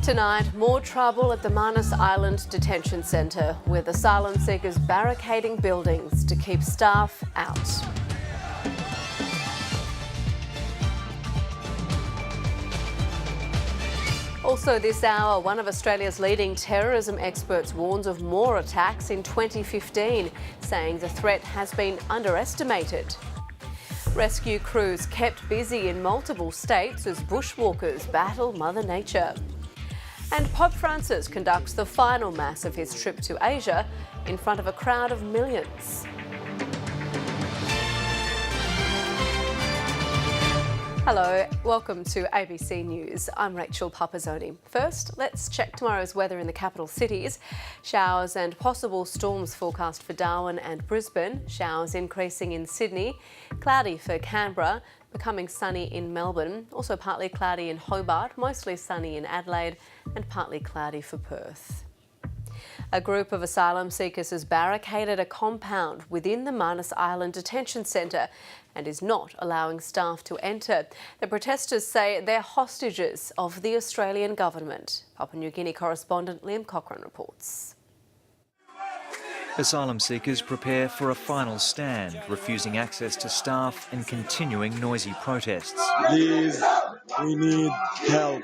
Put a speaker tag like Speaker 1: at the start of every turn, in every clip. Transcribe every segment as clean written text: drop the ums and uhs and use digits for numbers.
Speaker 1: Tonight, more trouble at the Manus Island Detention Centre, with asylum seekers barricading buildings to keep staff out. Also this hour, one of Australia's leading terrorism experts warns of more attacks in 2015, saying the threat has been underestimated. Rescue crews kept busy in multiple states as bushwalkers battle Mother Nature. And Pope Francis conducts the final Mass of his trip to Asia in front of a crowd of millions. Hello, welcome to ABC News. I'm Rachel Pupazzoni. First, let's check tomorrow's weather in the capital cities. Showers and possible storms forecast for Darwin and Brisbane. Showers increasing in Sydney. Cloudy for Canberra. Becoming sunny in Melbourne. Also partly cloudy in Hobart. Mostly sunny in Adelaide. And partly cloudy for Perth. A group of asylum seekers has barricaded a compound within the Manus Island Detention Centre and is not allowing staff to enter. The protesters say they're hostages of the Australian government. Papua New Guinea correspondent Liam Cochrane reports.
Speaker 2: Asylum seekers prepare for a final stand, refusing access to staff and continuing noisy protests.
Speaker 3: Please, we need help.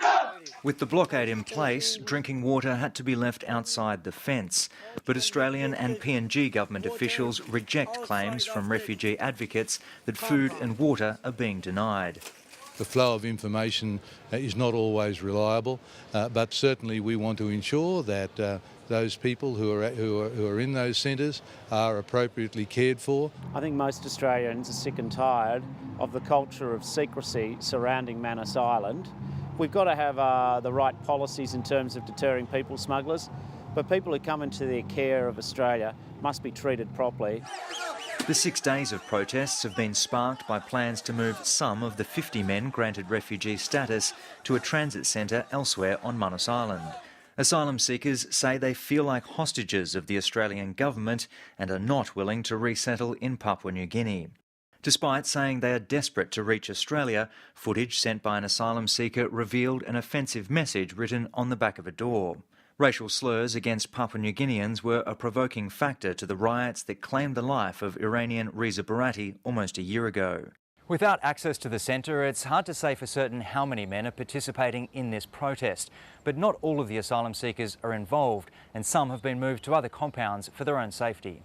Speaker 2: With the blockade in place, drinking water had to be left outside the fence. But Australian and PNG government officials reject claims from refugee advocates that food and water are being denied.
Speaker 4: The flow of information is not always reliable, but certainly we want to ensure that those people who are in those centres are appropriately cared for.
Speaker 5: I think most Australians are sick and tired of the culture of secrecy surrounding Manus Island. We've got to have the right policies in terms of deterring people smugglers, but people who come into the care of Australia must be treated properly.
Speaker 2: The 6 days of protests have been sparked by plans to move some of the 50 men granted refugee status to a transit centre elsewhere on Manus Island. Asylum seekers say they feel like hostages of the Australian government and are not willing to resettle in Papua New Guinea. Despite saying they are desperate to reach Australia, footage sent by an asylum seeker revealed an offensive message written on the back of a door. Racial slurs against Papua New Guineans were a provoking factor to the riots that claimed the life of Iranian Reza Barati almost a year ago.
Speaker 6: Without access to the centre, it's hard to say for certain how many men are participating in this protest. But not all of the asylum seekers are involved, and some have been moved to other compounds for their own safety.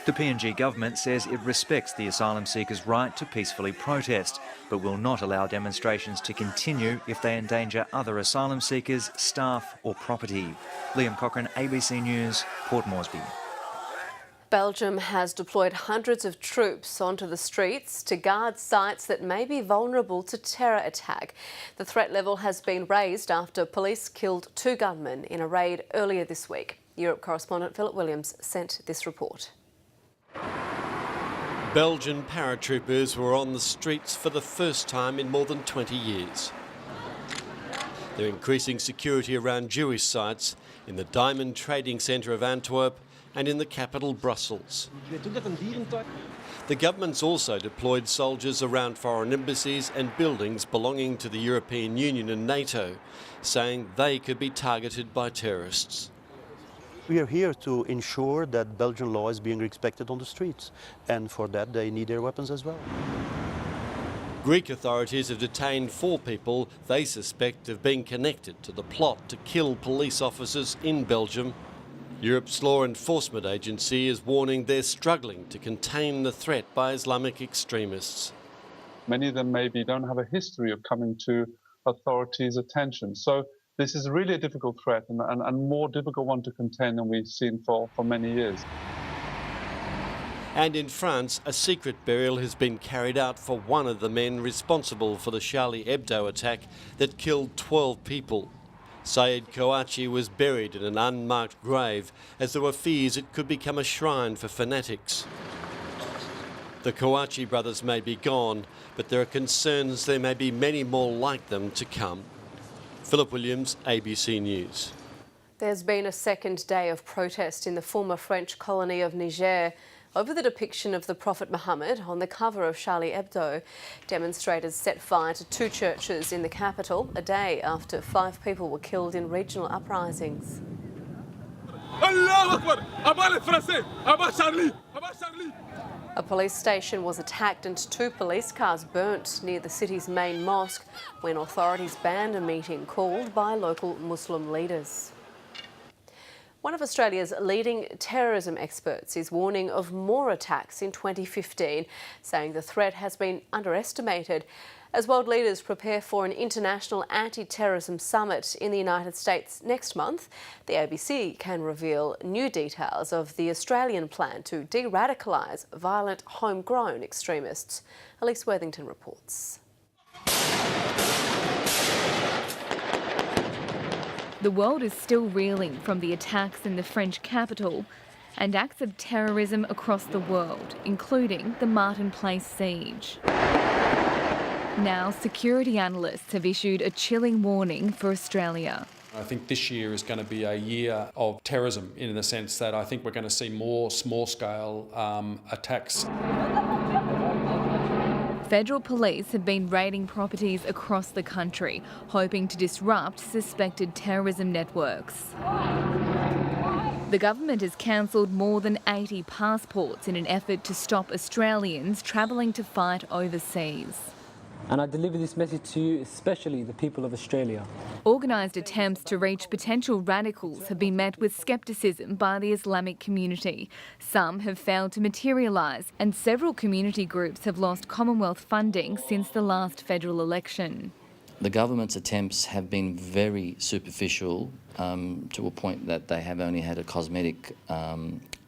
Speaker 2: The PNG government says it respects the asylum seekers' right to peacefully protest, but will not allow demonstrations to continue if they endanger other asylum seekers, staff or property. Liam Cochrane, ABC News, Port Moresby.
Speaker 1: Belgium has deployed hundreds of troops onto the streets to guard sites that may be vulnerable to terror attack. The threat level has been raised after police killed 2 gunmen in a raid earlier this week. Europe correspondent Philip Williams sent this report.
Speaker 7: Belgian paratroopers were on the streets for the first time in more than 20 years. They're increasing security around Jewish sites in the diamond trading centre of Antwerp and in the capital Brussels. The government's also deployed soldiers around foreign embassies and buildings belonging to the European Union and NATO, saying they could be targeted by terrorists.
Speaker 8: We are here to ensure that Belgian law is being respected on the streets, and for that they need their weapons as well.
Speaker 7: Greek authorities have detained 4 people they suspect of being connected to the plot to kill police officers in Belgium. Europe's law enforcement agency is warning they're struggling to contain the threat by Islamic extremists.
Speaker 9: Many of them maybe don't have a history of coming to authorities' attention. So this is really a difficult threat and more difficult one to contain than we've seen for many years.
Speaker 7: And in France, a secret burial has been carried out for one of the men responsible for the Charlie Hebdo attack that killed 12 people. Sayed Kouachi was buried in an unmarked grave as there were fears it could become a shrine for fanatics. The Kouachi brothers may be gone, but there are concerns there may be many more like them to come. Philip Williams, ABC News.
Speaker 1: There's been a second day of protest in the former French colony of Niger over the depiction of the Prophet Muhammad on the cover of Charlie Hebdo. Demonstrators set fire to 2 churches in the capital a day after 5 people were killed in regional uprisings. A police station was attacked and 2 police cars burnt near the city's main mosque when authorities banned a meeting called by local Muslim leaders. One of Australia's leading terrorism experts is warning of more attacks in 2015, saying the threat has been underestimated. As world leaders prepare for an international anti-terrorism summit in the United States next month, the ABC can reveal new details of the Australian plan to de-radicalise violent homegrown extremists. Elise Worthington reports.
Speaker 10: The world is still reeling from the attacks in the French capital and acts of terrorism across the world, including the Martin Place siege. Now, security analysts have issued a chilling warning for Australia.
Speaker 11: I think this year is going to be a year of terrorism in the sense that I think we're going to see more small-scale attacks.
Speaker 10: Federal police have been raiding properties across the country, hoping to disrupt suspected terrorism networks. The government has cancelled more than 80 passports in an effort to stop Australians travelling to fight overseas.
Speaker 12: And I deliver this message to you, especially the people of Australia.
Speaker 10: Organised attempts to reach potential radicals have been met with scepticism by the Islamic community. Some have failed to materialise, and several community groups have lost Commonwealth funding since the last federal election.
Speaker 13: The government's attempts have been very superficial to a point that they have only had a cosmetic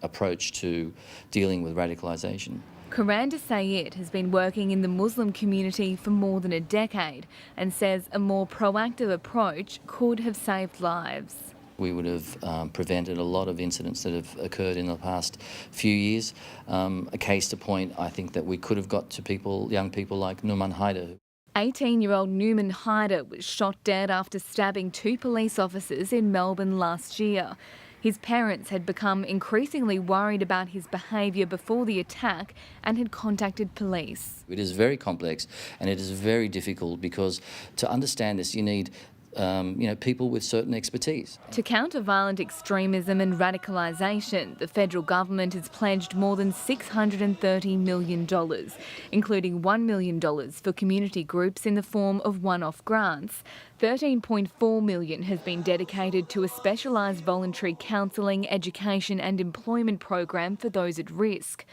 Speaker 13: approach to dealing with radicalisation.
Speaker 10: Kuranda Sayed has been working in the Muslim community for more than a decade and says a more proactive approach could have saved lives.
Speaker 13: We would have prevented a lot of incidents that have occurred in the past few years. A case to point, I think that we could have got to people, young people like Numan Haider.
Speaker 10: 18-year-old Newman Haider was shot dead after stabbing 2 police officers in Melbourne last year. His parents had become increasingly worried about his behaviour before the attack and had contacted police.
Speaker 13: It is very complex and it is very difficult because to understand this you need people with certain expertise.
Speaker 10: To counter violent extremism and radicalisation, the federal government has pledged more than $630 million, including $1 million for community groups in the form of one-off grants. $13.4 million has been dedicated to a specialised voluntary counselling, education and employment program for those at risk.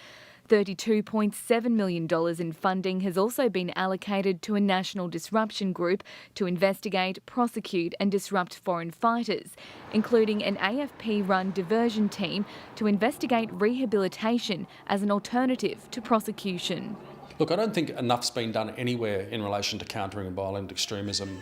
Speaker 10: $32.7 million in funding has also been allocated to a national disruption group to investigate, prosecute and disrupt foreign fighters, including an AFP-run diversion team to investigate rehabilitation as an alternative to prosecution.
Speaker 11: Look, I don't think enough's been done anywhere in relation to countering violent extremism.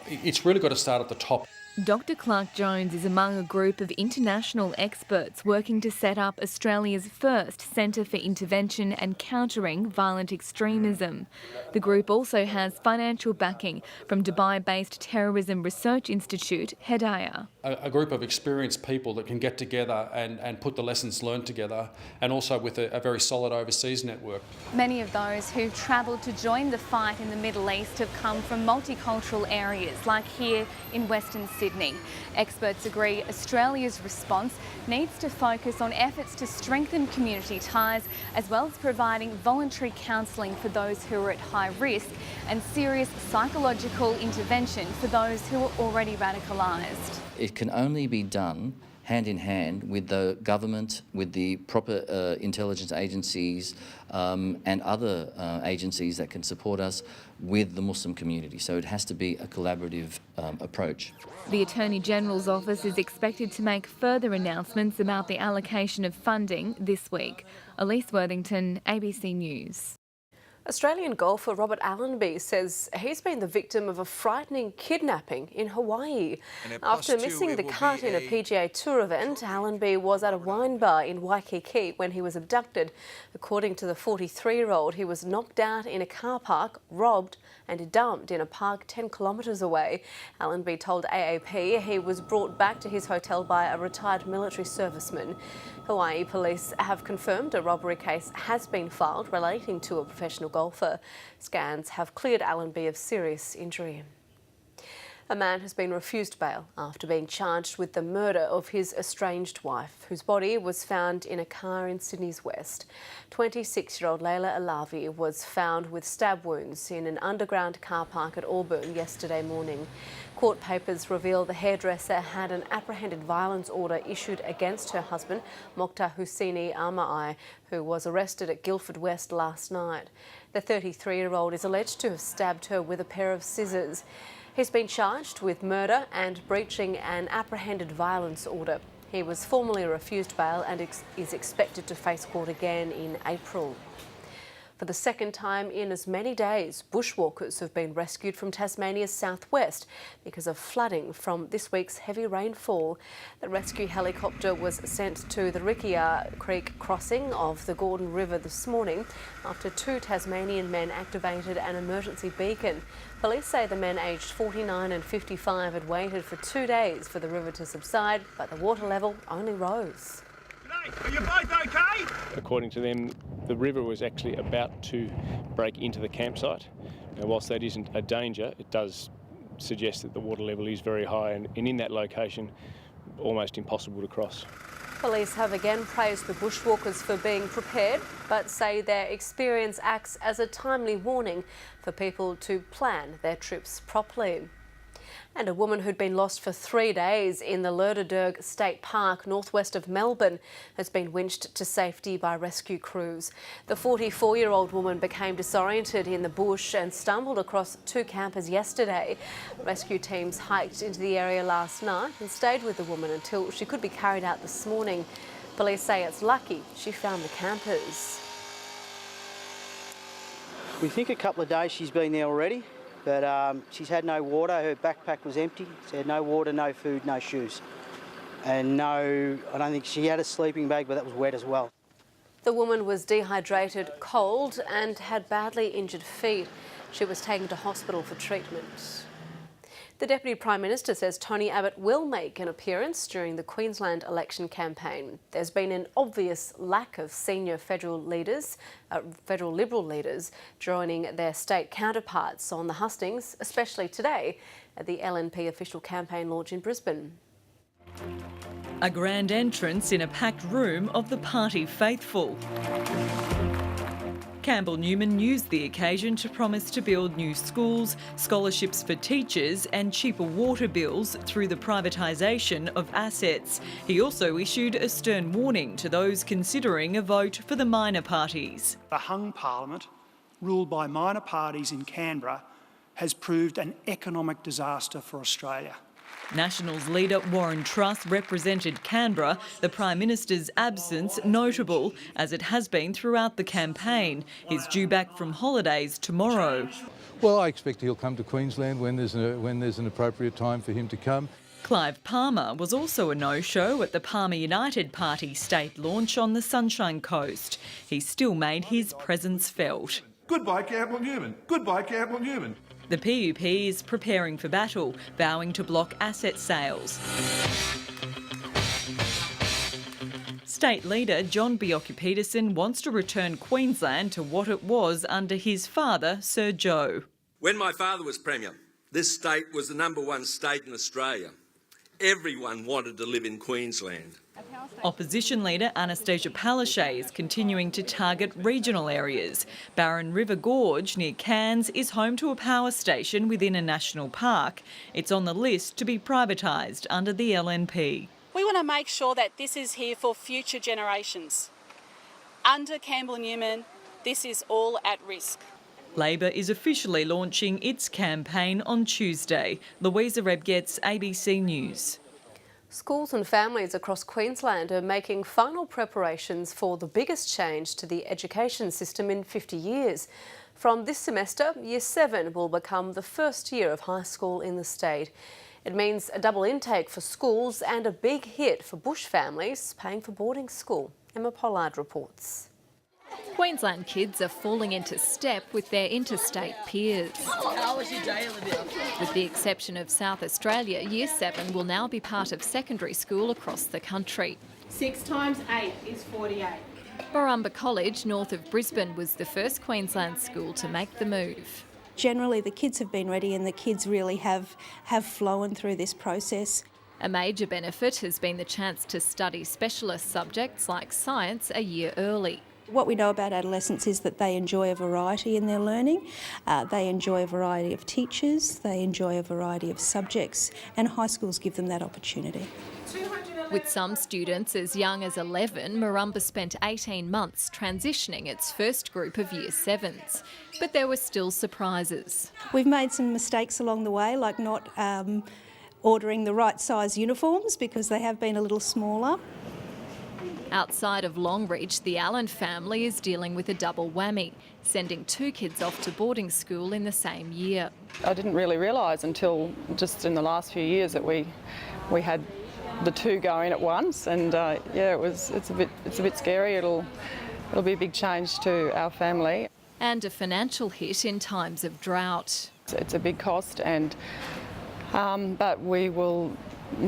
Speaker 11: It's really got to start at the top.
Speaker 10: Dr Clark Jones is among a group of international experts working to set up Australia's first Centre for Intervention and Countering Violent Extremism. The group also has financial backing from Dubai-based Terrorism Research Institute, Hedaya.
Speaker 11: A group of experienced people that can get together and put the lessons learned together, and also with a very solid overseas network.
Speaker 10: Many of those who've travelled to join the fight in the Middle East have come from multicultural areas, like here in Western Sydney. Experts agree Australia's response needs to focus on efforts to strengthen community ties, as well as providing voluntary counselling for those who are at high risk and serious psychological intervention for those who are already radicalised.
Speaker 13: It can only be done hand in hand with the government, with the proper intelligence agencies and other agencies that can support us with the Muslim community. So it has to be a collaborative approach.
Speaker 10: The Attorney-General's office is expected to make further announcements about the allocation of funding this week. Elise Worthington, ABC News.
Speaker 1: Australian golfer Robert Allenby says he's been the victim of a frightening kidnapping in Hawaii. After missing the cut in a PGA Tour event, Allenby was at a wine bar in Waikiki when he was abducted. According to the 43-year-old, he was knocked out in a car park, robbed and dumped in a park 10 kilometres away. Allenby told AAP he was brought back to his hotel by a retired military serviceman. Hawaii police have confirmed a robbery case has been filed relating to a professional golfer. Scans have cleared Allenby of serious injury. A man has been refused bail after being charged with the murder of his estranged wife, whose body was found in a car in Sydney's west. 26-year-old Leila Alavi was found with stab wounds in an underground car park at Auburn yesterday morning. Court papers reveal the hairdresser had an apprehended violence order issued against her husband, Mokhtar Husseini Amai, who was arrested at Guildford West last night. The 33-year-old is alleged to have stabbed her with a pair of scissors. He's been charged with murder and breaching an apprehended violence order. He was formally refused bail and is expected to face court again in April. For the second time in as many days, bushwalkers have been rescued from Tasmania's southwest because of flooding from this week's heavy rainfall. The rescue helicopter was sent to the Rickia Creek crossing of the Gordon River this morning after 2 Tasmanian men activated an emergency beacon. Police say the men aged 49 and 55 had waited for 2 days for the river to subside, but the water level only rose.
Speaker 14: Are you both okay? According to them, the river was actually about to break into the campsite. Now, whilst that isn't a danger, it does suggest that the water level is very high and in that location, almost impossible to cross.
Speaker 1: Police have again praised the bushwalkers for being prepared, but say their experience acts as a timely warning for people to plan their trips properly. And a woman who'd been lost for 3 days in the Lurderdurg State Park northwest of Melbourne has been winched to safety by rescue crews. The 44-year-old woman became disoriented in the bush and stumbled across 2 campers yesterday. Rescue teams hiked into the area last night and stayed with the woman until she could be carried out this morning. Police say it's lucky she found the campers.
Speaker 15: We think a couple of days she's been there already. But she's had no water, her backpack was empty, she had no water, no food, no shoes. And no, I don't think she had a sleeping bag, but that was wet as well.
Speaker 1: The woman was dehydrated, cold and had badly injured feet. She was taken to hospital for treatment. The Deputy Prime Minister says Tony Abbott will make an appearance during the Queensland election campaign. There's been an obvious lack of senior federal Liberal leaders joining their state counterparts on the hustings, especially today at the LNP official campaign launch in Brisbane.
Speaker 16: A grand entrance in a packed room of the party faithful. Campbell Newman used the occasion to promise to build new schools, scholarships for teachers and cheaper water bills through the privatisation of assets. He also issued a stern warning to those considering a vote for the minor parties.
Speaker 17: A hung parliament, ruled by minor parties in Canberra, has proved an economic disaster for Australia.
Speaker 16: Nationals leader Warren Truss represented Canberra, the Prime Minister's absence notable, as it has been throughout the campaign. He's due back from holidays tomorrow.
Speaker 4: Well, I expect he'll come to Queensland when there's an appropriate time for him to come.
Speaker 16: Clive Palmer was also a no-show at the Palmer United Party state launch on the Sunshine Coast. He still made his presence felt.
Speaker 18: Goodbye, Campbell Newman. Goodbye, Campbell Newman.
Speaker 16: The PUP is preparing for battle, vowing to block asset sales. State leader John Bjelke-Petersen wants to return Queensland to what it was under his father, Sir Joe.
Speaker 19: When my father was Premier, this state was the #1 state in Australia. Everyone wanted to live in Queensland.
Speaker 16: Opposition leader Anastasia Palaszczuk is continuing to target regional areas. Barron River Gorge near Cairns is home to a power station within a national park. It's on the list to be privatised under the LNP.
Speaker 20: We want to make sure that this is here for future generations. Under Campbell Newman, this is all at risk.
Speaker 16: Labor is officially launching its campaign on Tuesday. Louisa Rebgetz, ABC News.
Speaker 1: Schools and families across Queensland are making final preparations for the biggest change to the education system in 50 years. From this semester, Year 7 will become the first year of high school in the state. It means a double intake for schools and a big hit for bush families paying for boarding school. Emma Pollard reports.
Speaker 10: Queensland kids are falling into step with their interstate peers.
Speaker 21: How was your day, Olivia?
Speaker 10: With the exception of South Australia, Year 7 will now be part of secondary school across the country.
Speaker 21: 6 times 8 is 48.
Speaker 10: Murrumba College, north of Brisbane, was the first Queensland school to make the move.
Speaker 22: Generally, the kids have been ready and the kids really have flown through this process.
Speaker 10: A major benefit has been the chance to study specialist subjects like science a year early.
Speaker 22: What we know about adolescents is that they enjoy a variety in their learning, they enjoy a variety of teachers, they enjoy a variety of subjects, and high schools give them that opportunity.
Speaker 10: With some students as young as 11, Murrumba spent 18 months transitioning its first group of Year 7s. But there were still surprises.
Speaker 22: We've made some mistakes along the way, like not ordering the right size uniforms because they have been a little smaller.
Speaker 10: Outside of Longreach, the Allen family is dealing with a double whammy, sending 2 kids off to boarding school in the same year.
Speaker 23: I didn't really realise until just in the last few years that we had the 2 going at once, and yeah, it's a bit scary. It'll be a big change to our family.
Speaker 10: And a financial hit in times of drought.
Speaker 23: It's a big cost, and but we will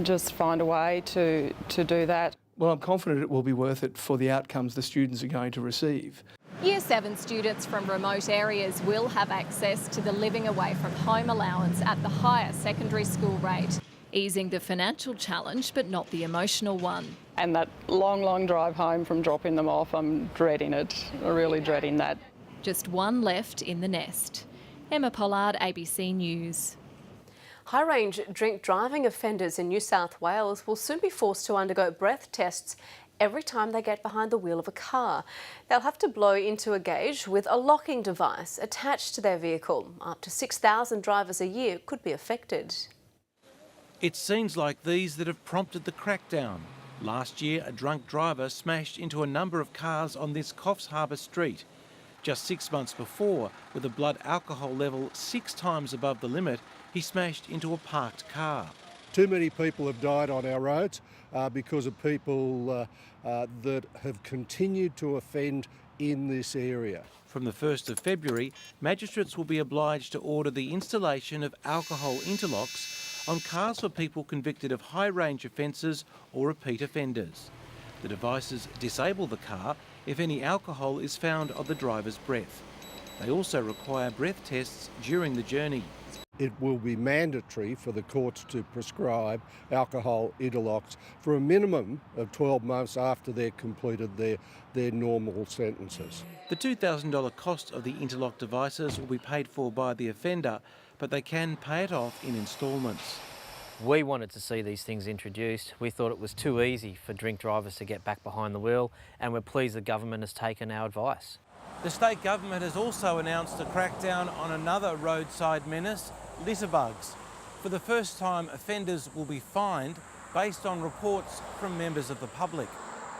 Speaker 23: just find a way to do that.
Speaker 24: Well, I'm confident it will be worth it for the outcomes the students are going to receive.
Speaker 10: Year 7 students from remote areas will have access to the living away from home allowance at the higher secondary school rate, easing the financial challenge but not the emotional one.
Speaker 23: And that long drive home from dropping them off, I'm dreading it, I'm really dreading that.
Speaker 10: Just one left in the nest. Emma Pollard, ABC News.
Speaker 1: High-range drink driving offenders in New South Wales will soon be forced to undergo breath tests every time they get behind the wheel of a car. They'll have to blow into a gauge with a locking device attached to their vehicle. Up to 6,000 drivers a year could be affected.
Speaker 25: It's scenes like these that have prompted the crackdown. Last year, a drunk driver smashed into a number of cars on this Coffs Harbour street. Just 6 months before, with a blood alcohol level 6 times above the limit, he smashed into a parked car.
Speaker 26: Too many people have died on our roads because of people that have continued to offend in this area.
Speaker 25: From the 1st of February, magistrates will be obliged to order the installation of alcohol interlocks on cars for people convicted of high-range offences or repeat offenders. The devices disable the car if any alcohol is found on the driver's breath. They also require breath tests during the journey.
Speaker 26: It will be mandatory for the courts to prescribe alcohol interlocks for a minimum of 12 months after they've completed their normal sentences.
Speaker 25: The $2,000 cost of the interlock devices will be paid for by the offender, but they can pay it off in instalments.
Speaker 27: We wanted to see these things introduced. We thought it was too easy for drink drivers to get back behind the wheel, and we're pleased the government has taken our advice.
Speaker 25: The state government has also announced a crackdown on another roadside menace, litterbugs. For the first time, offenders will be fined based on reports from members of the public.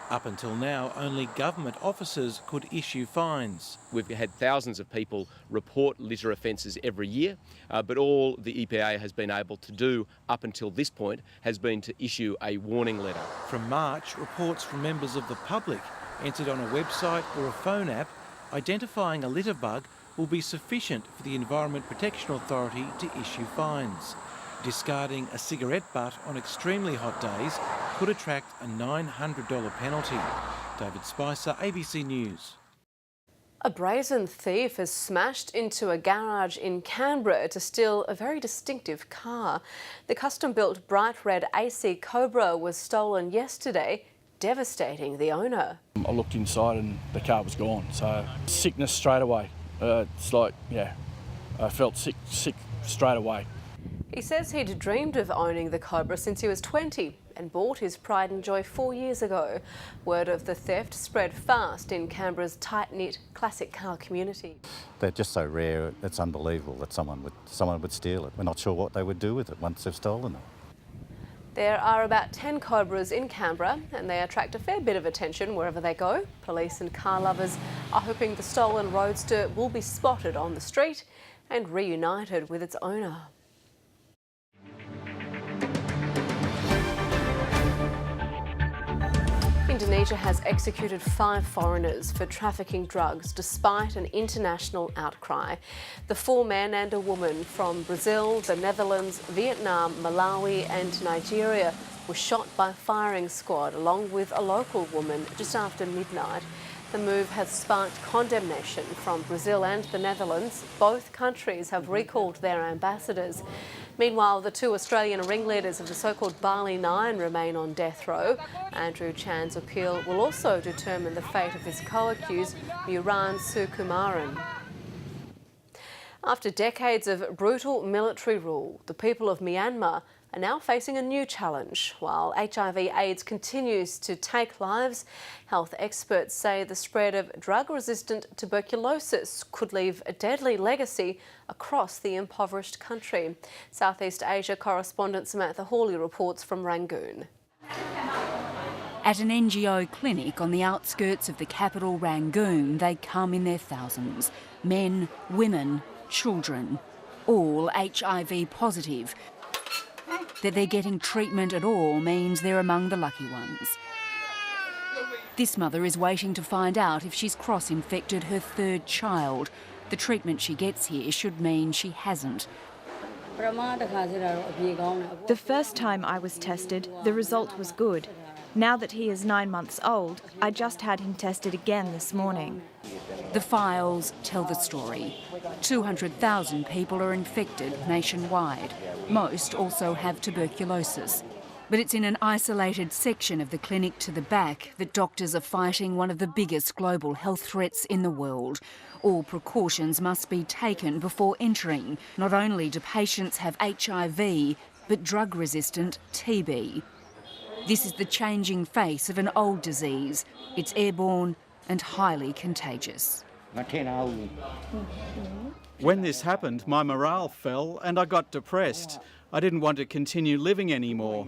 Speaker 25: Up until now, only government officers could issue fines.
Speaker 28: We've had thousands of people report litter offences every year, but all the EPA has been able to do up until this point has been to issue a warning letter.
Speaker 25: From March, reports from members of the public entered on a website or a phone app identifying a litter bug will be sufficient for the Environment Protection Authority to issue fines. Discarding a cigarette butt on extremely hot days could attract a $900 penalty. David Spicer, ABC News.
Speaker 1: A brazen thief has smashed into a garage in Canberra to steal a very distinctive car. The custom-built bright red AC Cobra was stolen yesterday, devastating the owner.
Speaker 29: I looked inside and the car was gone, so sickness straight away. It's like, yeah, I felt sick straight away.
Speaker 1: He says he'd dreamed of owning the Cobra since he was 20 and bought his pride and joy 4 years ago. Word of the theft spread fast in Canberra's tight-knit classic car community.
Speaker 30: They're just so rare, it's unbelievable that someone would steal it. We're not sure what they would do with it once they've stolen it.
Speaker 1: There are about 10 cobras in Canberra and they attract a fair bit of attention wherever they go. Police and car lovers are hoping the stolen roadster will be spotted on the street and reunited with its owner. Indonesia has executed 5 foreigners for trafficking drugs despite an international outcry. The 4 men and a woman from Brazil, the Netherlands, Vietnam, Malawi and Nigeria were shot by a firing squad along with a local woman just after midnight. The move has sparked condemnation from Brazil and the Netherlands. Both countries have recalled their ambassadors. Meanwhile, the 2 Australian ringleaders of the so-called Bali Nine remain on death row. Andrew Chan's appeal will also determine the fate of his co-accused, Muran Sukumaran. After decades of brutal military rule, the people of Myanmar are now facing a new challenge. While HIV/AIDS continues to take lives, health experts say the spread of drug-resistant tuberculosis could leave a deadly legacy across the impoverished country. Southeast Asia correspondent Samantha Hawley reports from Rangoon.
Speaker 2: At an NGO clinic on the outskirts of the capital Rangoon, they come in their thousands. Men, women, children, all HIV positive. That they're getting treatment at all means they're among the lucky ones. This mother is waiting to find out if she's cross-infected her 3rd child. The treatment she gets here should mean she hasn't.
Speaker 3: The first time I was tested, the result was good. Now that he is 9 months old, I just had him tested again this morning.
Speaker 2: The files tell the story. 200,000 people are infected nationwide. Most also have tuberculosis. But it's in an isolated section of the clinic to the back that doctors are fighting one of the biggest global health threats in the world. All precautions must be taken before entering. Not only do patients have HIV, but drug-resistant TB. This is the changing face of an old disease. It's airborne and highly contagious.
Speaker 5: When this happened, my morale fell and I got depressed. I didn't want to continue living anymore.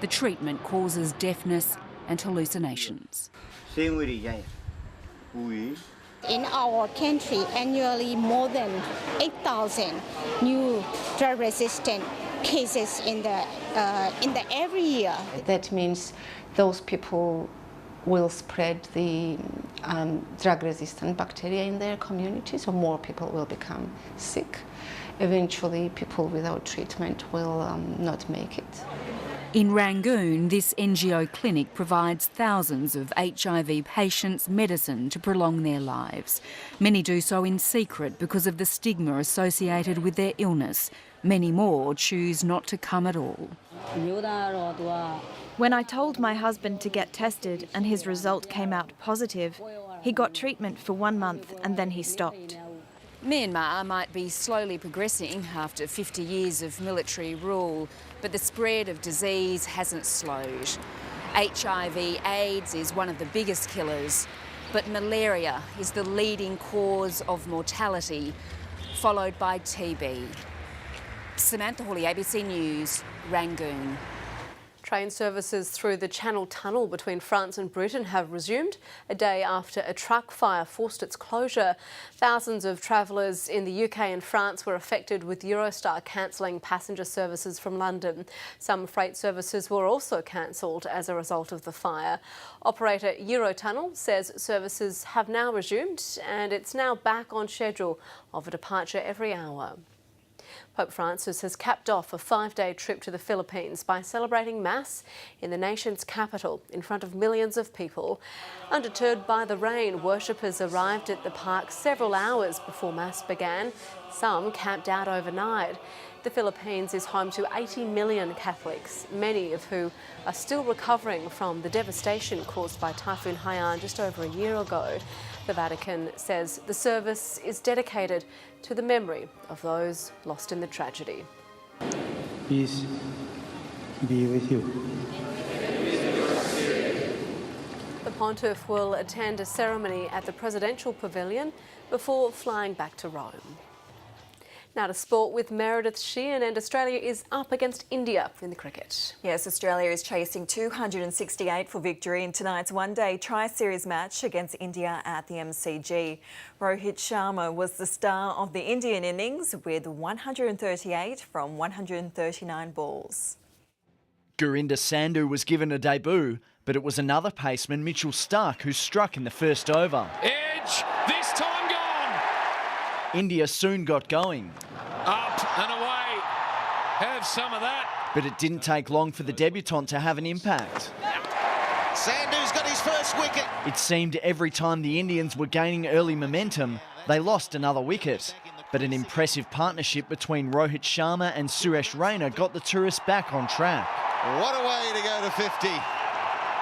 Speaker 2: The treatment causes deafness and hallucinations.
Speaker 6: In our country, annually more than 8,000 new drug-resistant cases in the every year.
Speaker 7: That means those people will spread the drug-resistant bacteria in their community, so more people will become sick. Eventually, people without treatment will not make it.
Speaker 2: In Rangoon, this NGO clinic provides thousands of HIV patients medicine to prolong their lives. Many do so in secret because of the stigma associated with their illness. Many more choose not to come at all.
Speaker 3: When I told my husband to get tested and his result came out positive, he got treatment for 1 month and then he stopped.
Speaker 2: Myanmar might be slowly progressing after 50 years of military rule, but the spread of disease hasn't slowed. HIV/AIDS is one of the biggest killers, but malaria is the leading cause of mortality, followed by TB. Samantha Hawley, ABC News, Rangoon.
Speaker 1: Train services through the Channel Tunnel between France and Britain have resumed a day after a truck fire forced its closure. Thousands of travellers in the UK and France were affected, with Eurostar cancelling passenger services from London. Some freight services were also cancelled as a result of the fire. Operator Eurotunnel says services have now resumed and it's now back on schedule of a departure every hour. Pope Francis has capped off a 5-day trip to the Philippines by celebrating Mass in the nation's capital in front of millions of people. Undeterred by the rain, worshippers arrived at the park several hours before Mass began. Some camped out overnight. The Philippines is home to 80 million Catholics, many of who are still recovering from the devastation caused by Typhoon Haiyan just over a year ago. The Vatican says the service is dedicated to the memory of those lost in the tragedy.
Speaker 8: Peace be with you.
Speaker 1: The Pontiff will attend a ceremony at the Presidential Pavilion before flying back to Rome. Now to sport with Meredith Sheehan, and Australia is up against India in the cricket.
Speaker 4: Yes, Australia is chasing 268 for victory in tonight's one-day tri-series match against India at the MCG. Rohit Sharma was the star of the Indian innings with 138 from 139 balls.
Speaker 9: Gurinder Sandhu was given a debut, but it was another paceman, Mitchell Starc, who struck in the first over.
Speaker 11: Edge, this time gone.
Speaker 9: India soon got going.
Speaker 11: Up and away. Have some of that.
Speaker 9: But it didn't take long for the debutant to have an impact.
Speaker 11: Sandhu's got his first wicket.
Speaker 9: It seemed every time the Indians were gaining early momentum, they lost another wicket. But an impressive partnership between Rohit Sharma and Suresh Raina got the tourists back on track.
Speaker 11: What a way to go to 50.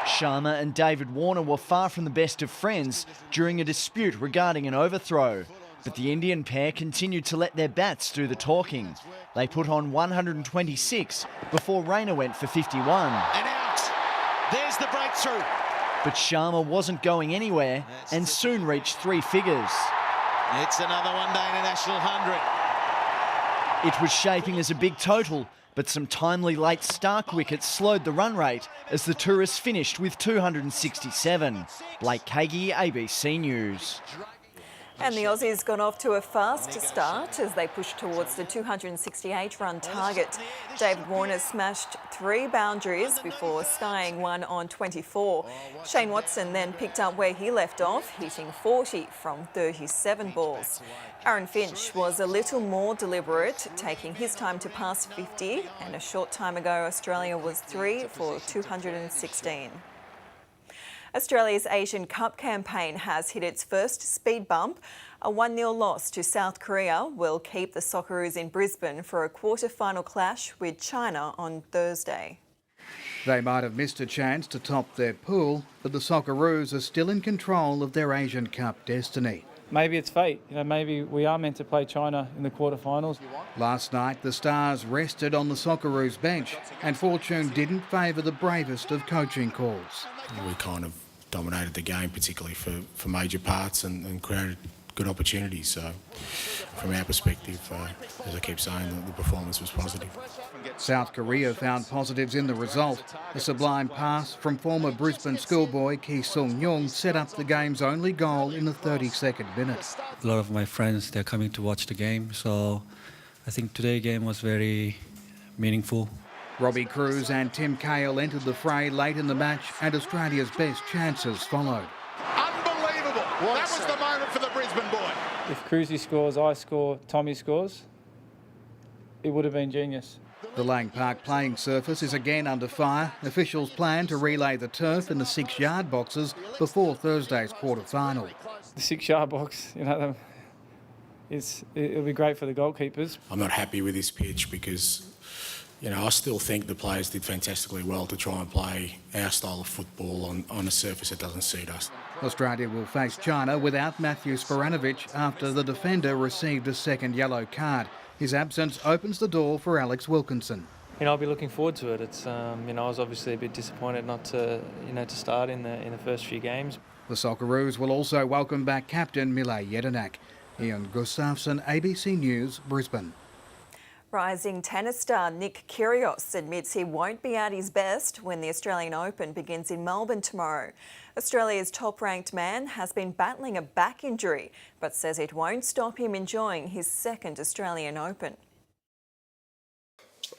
Speaker 9: Sharma and David Warner were far from the best of friends during a dispute regarding an overthrow. But the Indian pair continued to let their bats do the talking. They put on 126 before Raina went for 51.
Speaker 11: And out. There's the breakthrough.
Speaker 9: But Sharma wasn't going anywhere and soon reached three figures.
Speaker 11: It's another one-day international 100.
Speaker 9: It was shaping as a big total, but some timely late Starc wickets slowed the run rate as the tourists finished with 267. Blake Kagi, ABC News.
Speaker 4: And the Aussies got off to a fast start as they pushed towards the 268-run target. David Warner smashed 3 boundaries before skying one on 24. Shane Watson then picked up where he left off, hitting 40 from 37 balls. Aaron Finch was a little more deliberate, taking his time to pass 50, and a short time ago Australia was 3 for 216. Australia's Asian Cup campaign has hit its first speed bump. A 1-0 loss to South Korea will keep the Socceroos in Brisbane for a quarter-final clash with China on Thursday.
Speaker 12: They might have missed a chance to top their pool, but the Socceroos are still in control of their Asian Cup destiny.
Speaker 24: Maybe it's fate. Maybe we are meant to play China in the quarterfinals.
Speaker 12: Last night, the Stars rested on the Socceroos bench, and fortune didn't favour the bravest of coaching calls.
Speaker 13: We kind of dominated the game, particularly for major parts, and created good opportunities. So, from our perspective, as I keep saying, the performance was positive.
Speaker 12: South Korea found positives in the result. A sublime pass from former Brisbane schoolboy Ki Sung-young set up the game's only goal in the 32nd minute.
Speaker 14: A lot of my friends, they're coming to watch the game, so I think today's game was very meaningful.
Speaker 12: Robbie Cruz and Tim Cahill entered the fray late in the match, and Australia's best chances followed.
Speaker 11: Unbelievable. That was the moment for the Brisbane boy.
Speaker 24: If Cruzy scores, I score, Tommy scores, it would have been genius.
Speaker 12: The Lang Park playing surface is again under fire. Officials plan to relay the turf in the 6-yard boxes before Thursday's quarter-final.
Speaker 24: The 6-yard box, it'll be great for the goalkeepers.
Speaker 13: I'm not happy with this pitch because, I still think the players did fantastically well to try and play our style of football on a surface that doesn't suit us.
Speaker 12: Australia will face China without Matthew Sporanovic after the defender received a second yellow card. His absence opens the door for Alex Wilkinson.
Speaker 15: I'll be looking forward to it. It's I was obviously a bit disappointed not to to start in the first few games.
Speaker 12: The Socceroos will also welcome back captain Mile Jedinak. Ian Gustafsson, ABC News, Brisbane.
Speaker 4: Rising tennis star Nick Kyrgios admits he won't be at his best when the Australian Open begins in Melbourne tomorrow. Australia's top-ranked man has been battling a back injury, but says it won't stop him enjoying his second Australian Open.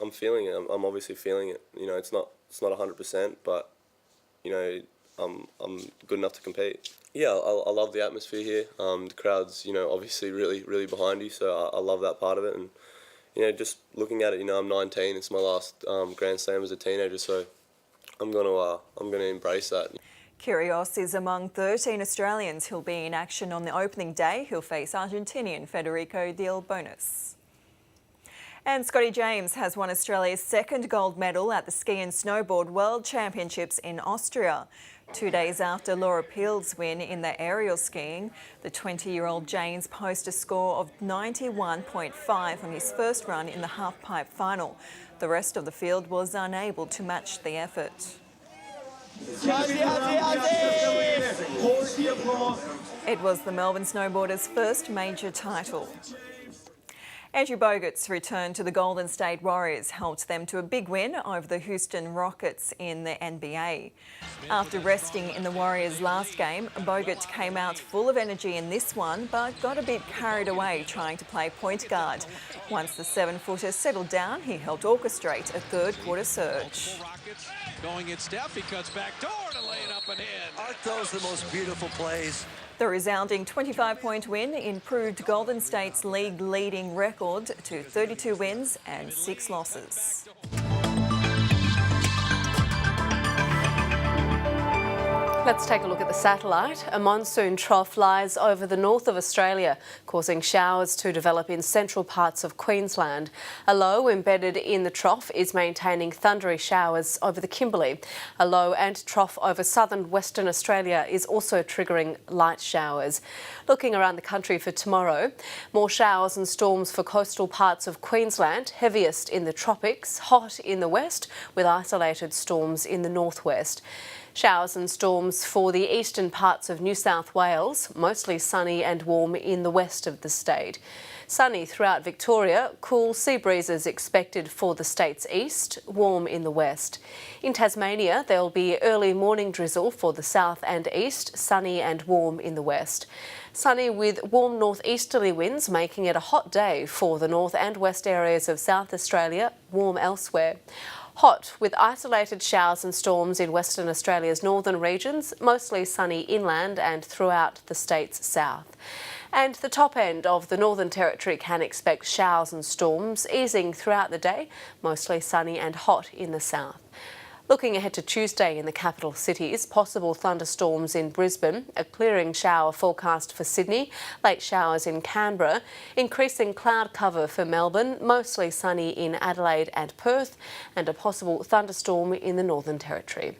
Speaker 17: I'm feeling it. I'm obviously feeling it. It's not 100%, but I'm good enough to compete. Yeah, I love the atmosphere here. The crowd's obviously really behind you, so I love that part of it. And just looking at it, I'm 19. It's my last Grand Slam as a teenager, so I'm gonna embrace that.
Speaker 4: Kyrgios is among 13 Australians who'll be in action on the opening day. He'll face Argentinian Federico Del Bonis. And Scotty James has won Australia's second gold medal at the Ski and Snowboard World Championships in Austria. 2 days after Laura Peel's win in the aerial skiing, the 20-year-old James posted a score of 91.5 on his first run in the half-pipe final. The rest of the field was unable to match the effort. It was the Melbourne snowboarders' first major title. Andrew Bogut's return to the Golden State Warriors helped them to a big win over the Houston Rockets in the NBA. After resting in the Warriors' last game, Bogut came out full of energy in this one, but got a bit carried away trying to play point guard. Once the 7-footer settled down, he helped orchestrate a third-quarter surge.
Speaker 11: Going in Steph, he cuts back door to lay it up and in.
Speaker 10: Aren't those the most beautiful plays?
Speaker 4: The resounding 25-point win improved Golden State's league-leading record to 32 wins and 6 losses.
Speaker 1: Let's take a look at the satellite. A monsoon trough lies over the north of Australia, causing showers to develop in central parts of Queensland. A low embedded in the trough is maintaining thundery showers over the Kimberley. A low and trough over southern Western Australia is also triggering light showers. Looking around the country for tomorrow, more showers and storms for coastal parts of Queensland, heaviest in the tropics, hot in the west, with isolated storms in the northwest. Showers and storms for the eastern parts of New South Wales, mostly sunny and warm in the west of the state. Sunny throughout Victoria, cool sea breezes expected for the state's east, warm in the west. In Tasmania, there will be early morning drizzle for the south and east, sunny and warm in the west. Sunny with warm northeasterly winds, making it a hot day for the north and west areas of South Australia, warm elsewhere. Hot with isolated showers and storms in Western Australia's northern regions, mostly sunny inland and throughout the state's south. And the top end of the Northern Territory can expect showers and storms, easing throughout the day, mostly sunny and hot in the south. Looking ahead to Tuesday in the capital cities, possible thunderstorms in Brisbane, a clearing shower forecast for Sydney, late showers in Canberra, increasing cloud cover for Melbourne, mostly sunny in Adelaide and Perth, and a possible thunderstorm in the Northern Territory.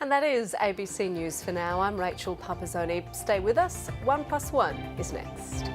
Speaker 1: And that is ABC News for now. I'm Rachel Pupazzoni. Stay with us. 1+1 is next.